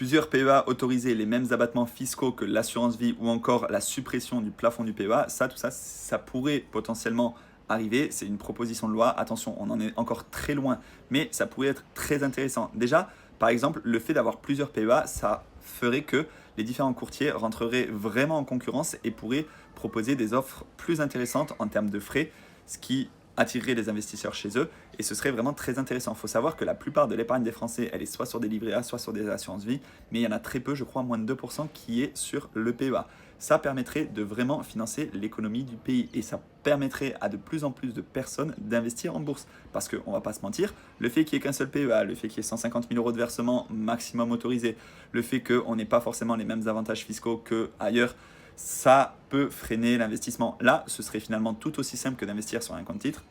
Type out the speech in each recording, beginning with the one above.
plusieurs PEA autorisés, les mêmes abattements fiscaux que l'assurance vie ou encore la suppression du plafond du PEA, tout ça, ça pourrait potentiellement arriver. C'est une proposition de loi. Attention, on en est encore très loin, mais ça pourrait être très intéressant. Déjà, par exemple, le fait d'avoir plusieurs PEA, ça ferait que les différents courtiers rentreraient vraiment en concurrence et pourraient proposer des offres plus intéressantes en termes de frais, ce qui attirerait les investisseurs chez eux et ce serait vraiment très intéressant. Il faut savoir que la plupart de l'épargne des Français, elle est soit sur des livrets A, soit sur des assurances vie, mais il y en a très peu, je crois moins de 2% qui est sur le PEA. Ça permettrait de vraiment financer l'économie du pays et ça permettrait à de plus en plus de personnes d'investir en bourse. Parce qu'on ne va pas se mentir, le fait qu'il n'y ait qu'un seul PEA, le fait qu'il y ait 150 000 euros de versement maximum autorisé, le fait qu'on n'ait pas forcément les mêmes avantages fiscaux qu'ailleurs, ça peut freiner l'investissement. Là, ce serait finalement tout aussi simple que d'investir sur un compte titre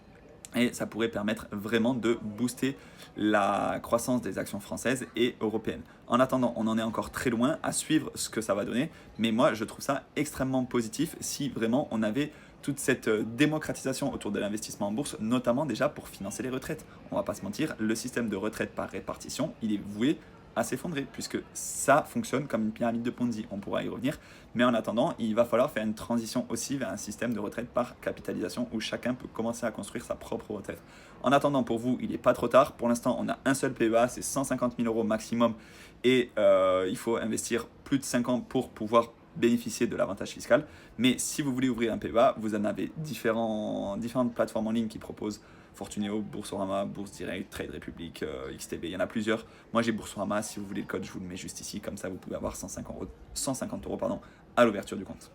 et ça pourrait permettre vraiment de booster la croissance des actions françaises et européennes. En attendant, on en est encore très loin à suivre ce que ça va donner, mais moi je trouve ça extrêmement positif si vraiment on avait toute cette démocratisation autour de l'investissement en bourse, notamment déjà pour financer les retraites. On va pas se mentir, le système de retraite par répartition, il est voué à s'effondrer, puisque ça fonctionne comme une pyramide de Ponzi, on pourra y revenir, mais en attendant, il va falloir faire une transition aussi vers un système de retraite par capitalisation, où chacun peut commencer à construire sa propre retraite. En attendant, pour vous, il n'est pas trop tard, pour l'instant on a un seul PEA, c'est 150 000 euros maximum, et il faut investir plus de 5 ans pour pouvoir bénéficier de l'avantage fiscal, mais si vous voulez ouvrir un PEA, vous en avez différentes plateformes en ligne qui proposent Fortuneo, Boursorama, Bourse Direct, Trade Republic, XTB, il y en a plusieurs. Moi j'ai Boursorama, si vous voulez le code, je vous le mets juste ici, comme ça vous pouvez avoir 150 euros à l'ouverture du compte.